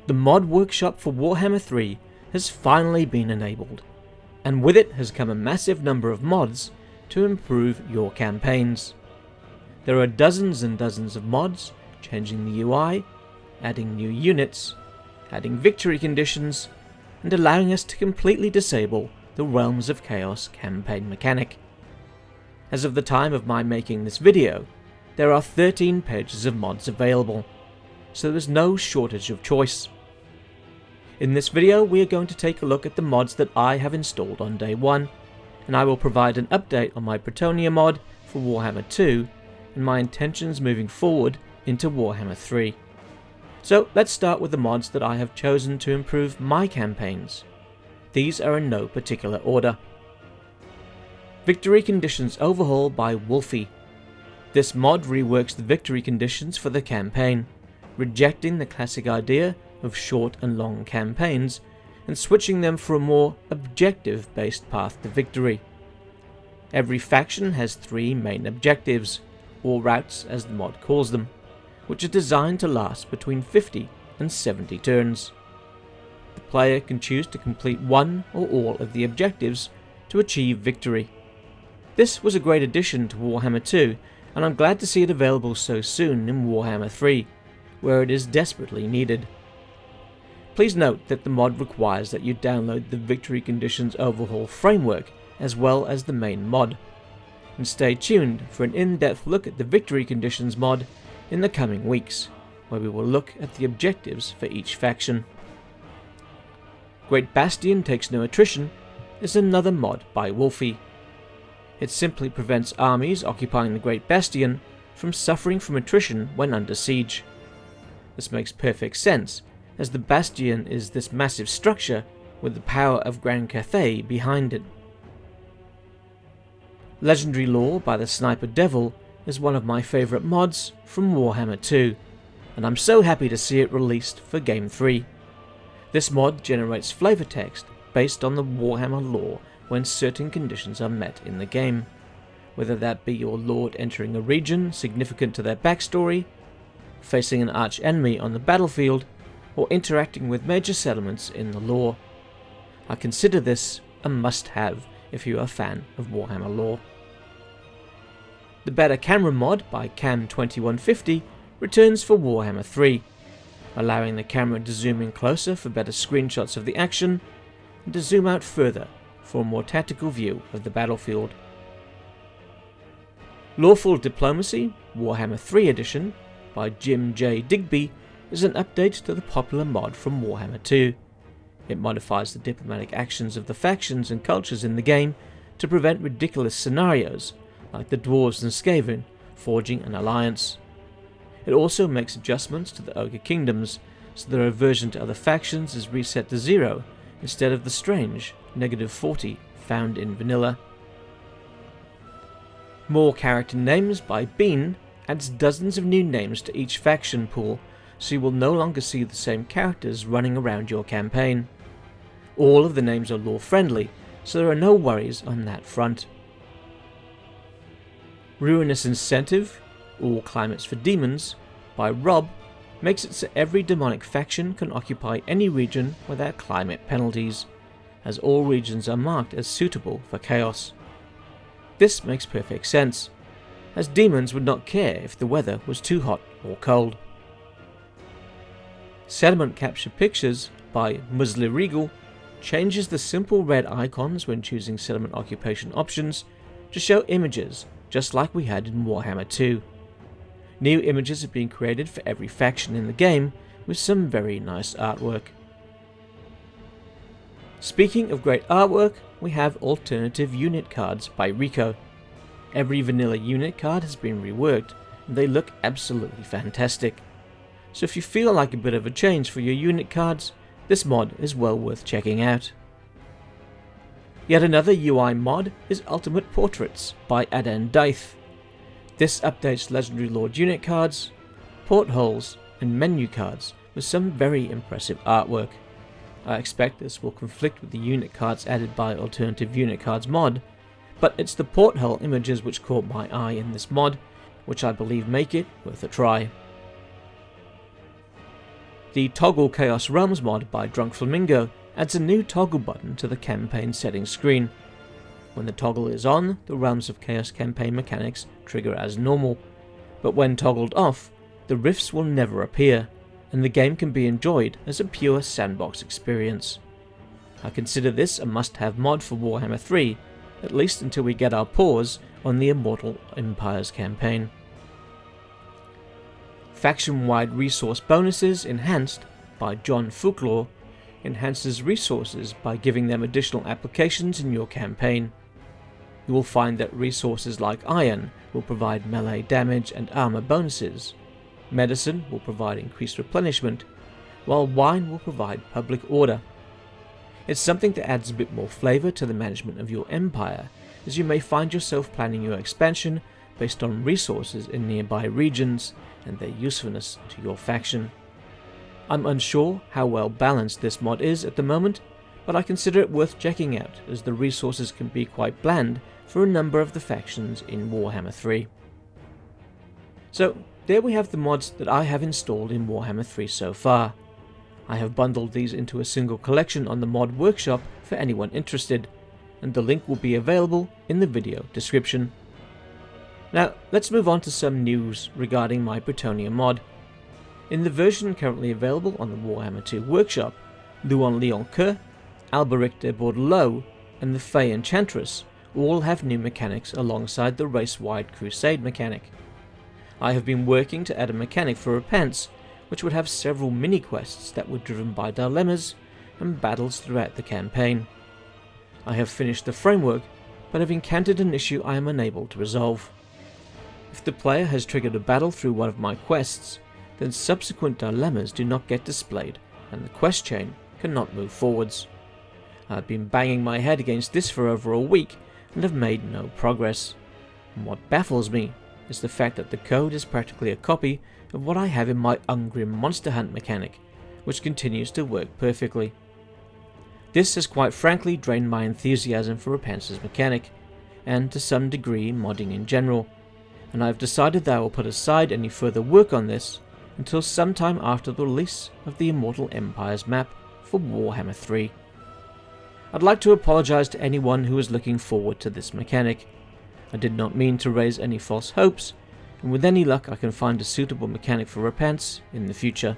The mod workshop for Warhammer 3 has finally been enabled, and with it has come a massive number of mods to improve your campaigns. There are dozens and dozens of mods changing the UI, adding new units, adding victory conditions, and allowing us to completely disable the Realms of Chaos campaign mechanic. As of the time of my making this video, there are 13 pages of mods available, so there is no shortage of choice. In this video we are going to take a look at the mods that I have installed on day 1, and I will provide an update on my Bretonnia mod for Warhammer 2 and my intentions moving forward into Warhammer 3. So let's start with the mods that I have chosen to improve my campaigns. These are in no particular order. Victory Conditions Overhaul by Wolfie. This mod reworks the victory conditions for the campaign, rejecting the classic idea of short and long campaigns and switching them for a more objective-based path to victory. Every faction has 3 main objectives, or routes as the mod calls them, which are designed to last between 50 and 70 turns. The player can choose to complete one or all of the objectives to achieve victory. This was a great addition to Warhammer 2, and I'm glad to see it available so soon in Warhammer 3, where it is desperately needed. Please note that the mod requires that you download the Victory Conditions Overhaul framework as well as the main mod, and stay tuned for an in-depth look at the Victory Conditions mod in the coming weeks, where we will look at the objectives for each faction. Great Bastion Takes No Attrition is another mod by Wolfie. It simply prevents armies occupying the Great Bastion from suffering from attrition when under siege. This makes perfect sense, as the Bastion is this massive structure with the power of Grand Cathay behind it. Legendary Lore by the Sniper Devil is one of my favourite mods from Warhammer 2, and I'm so happy to see it released for Game 3. This mod generates flavour text based on the Warhammer lore when certain conditions are met in the game, whether that be your lord entering a region significant to their backstory, facing an arch enemy on the battlefield, or interacting with major settlements in the lore. I consider this a must-have if you are a fan of Warhammer lore. The Better Camera mod by Cam2150 returns for Warhammer 3, allowing the camera to zoom in closer for better screenshots of the action, and to zoom out further for a more tactical view of the battlefield. Loreful Diplomacy, Warhammer 3 edition, by Jim J. Digby, is an update to the popular mod from Warhammer 2. It modifies the diplomatic actions of the factions and cultures in the game to prevent ridiculous scenarios, like the Dwarves and Skaven forging an alliance. It also makes adjustments to the Ogre Kingdoms, so their aversion to other factions is reset to 0, instead of the strange -40 found in vanilla. More Character Names by Bean adds dozens of new names to each faction pool, so you will no longer see the same characters running around your campaign. All of the names are lore friendly, so there are no worries on that front. Ruinous Incentive, All Climates for Demons, by Rob, makes it so every demonic faction can occupy any region without climate penalties, as all regions are marked as suitable for chaos. This makes perfect sense, as demons would not care if the weather was too hot or cold. Settlement Capture Pictures by Musli Regal changes the simple red icons when choosing settlement occupation options to show images just like we had in Warhammer 2. New images have been created for every faction in the game with some very nice artwork. Speaking of great artwork, we have alternative unit cards by Rico. Every vanilla unit card has been reworked and they look absolutely fantastic. So if you feel like a bit of a change for your unit cards, this mod is well worth checking out. Yet another UI mod is Ultimate Portraits by Adan Daith. This updates Legendary Lord unit cards, portholes and menu cards with some very impressive artwork. I expect this will conflict with the unit cards added by Alternative Unit Cards mod, but it's the porthole images which caught my eye in this mod, which I believe make it worth a try. The Toggle Chaos Realms mod by Drunk Flamingo adds a new toggle button to the campaign settings screen. When the toggle is on, the Realms of Chaos campaign mechanics trigger as normal, but when toggled off, the rifts will never appear, and the game can be enjoyed as a pure sandbox experience. I consider this a must-have mod for Warhammer 3, at least until we get our paws on the Immortal Empires campaign. Faction-wide resource bonuses enhanced by John Folklore enhances resources by giving them additional applications in your campaign. You will find that resources like iron will provide melee damage and armor bonuses, medicine will provide increased replenishment, while wine will provide public order. It's something that adds a bit more flavour to the management of your empire, as you may find yourself planning your expansion based on resources in nearby regions and their usefulness to your faction. I'm unsure how well balanced this mod is at the moment, but I consider it worth checking out as the resources can be quite bland for a number of the factions in Warhammer 3. So there we have the mods that I have installed in Warhammer 3 so far. I have bundled these into a single collection on the mod workshop for anyone interested, and the link will be available in the video description. Now let's move on to some news regarding my Bretonnia mod. In the version currently available on the Warhammer 2 workshop, Luon Leon Coeur, Alberic de Bordelot, and the Fey Enchantress all have new mechanics alongside the race-wide Crusade mechanic. I have been working to add a mechanic for Repents, which would have several mini-quests that were driven by dilemmas and battles throughout the campaign. I have finished the framework, but have encountered an issue I am unable to resolve. If the player has triggered a battle through one of my quests, then subsequent dilemmas do not get displayed, and the quest chain cannot move forwards. I have been banging my head against this for over a week, and have made no progress. And what baffles me is the fact that the code is practically a copy of what I have in my Ungrim Monster Hunt mechanic, which continues to work perfectly. This has quite frankly drained my enthusiasm for Repents' mechanic, and to some degree modding in general, and I have decided that I will put aside any further work on this until sometime after the release of the Immortal Empires map for Warhammer 3. I'd like to apologise to anyone who is looking forward to this mechanic. I did not mean to raise any false hopes, and with any luck I can find a suitable mechanic for Repents in the future.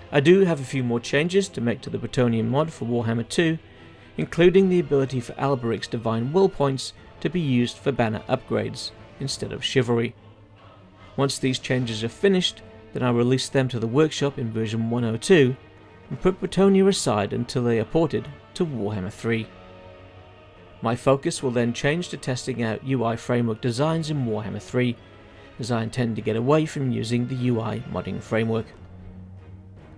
I do have a few more changes to make to the Bretonnia mod for Warhammer 2, including the ability for Alberic's Divine Will points to be used for banner upgrades instead of Chivalry. Once these changes are finished, then I'll release them to the workshop in version 102 and put Bretonnia aside until they are ported to Warhammer 3. My focus will then change to testing out UI framework designs in Warhammer 3, as I intend to get away from using the UI modding framework.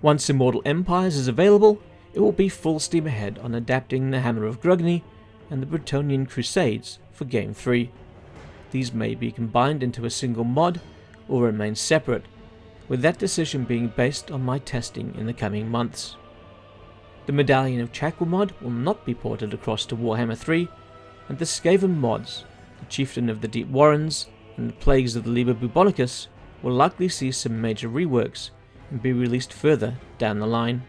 Once Immortal Empires is available, it will be full steam ahead on adapting the Hammer of Grugny and the Bretonnian Crusades for Game 3. These may be combined into a single mod or remain separate, with that decision being based on my testing in the coming months. The Medallion of Chakra mod will not be ported across to Warhammer 3, and the Skaven mods, the Chieftain of the Deep Warrens, and the Plagues of the Liber Bubonicus will likely see some major reworks and be released further down the line.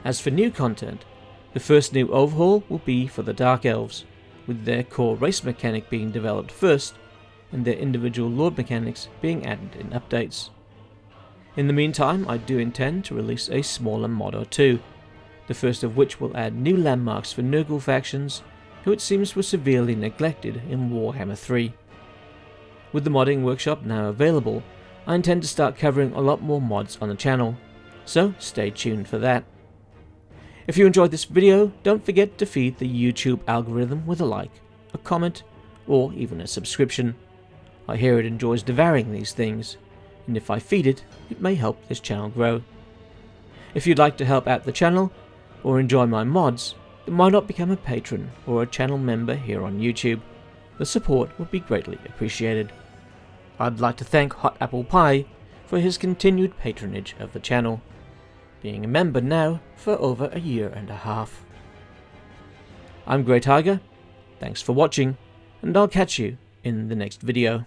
As for new content, the first new Overhaul will be for the Dark Elves, with their core race mechanic being developed first, and their individual Lord mechanics being added in updates. In the meantime, I do intend to release a smaller mod or two, the first of which will add new landmarks for Nurgle factions, who it seems were severely neglected in Warhammer 3. With the modding workshop now available, I intend to start covering a lot more mods on the channel, so stay tuned for that. If you enjoyed this video, don't forget to feed the YouTube algorithm with a like, a comment, or even a subscription. I hear it enjoys devouring these things, and if I feed it, it may help this channel grow. If you'd like to help out the channel, or enjoy my mods, then why not become a patron or a channel member here on YouTube? The support would be greatly appreciated. I'd like to thank Hot Apple Pie for his continued patronage of the channel, being a member now for over a year and a half. I'm Grey Tiger, thanks for watching, and I'll catch you in the next video.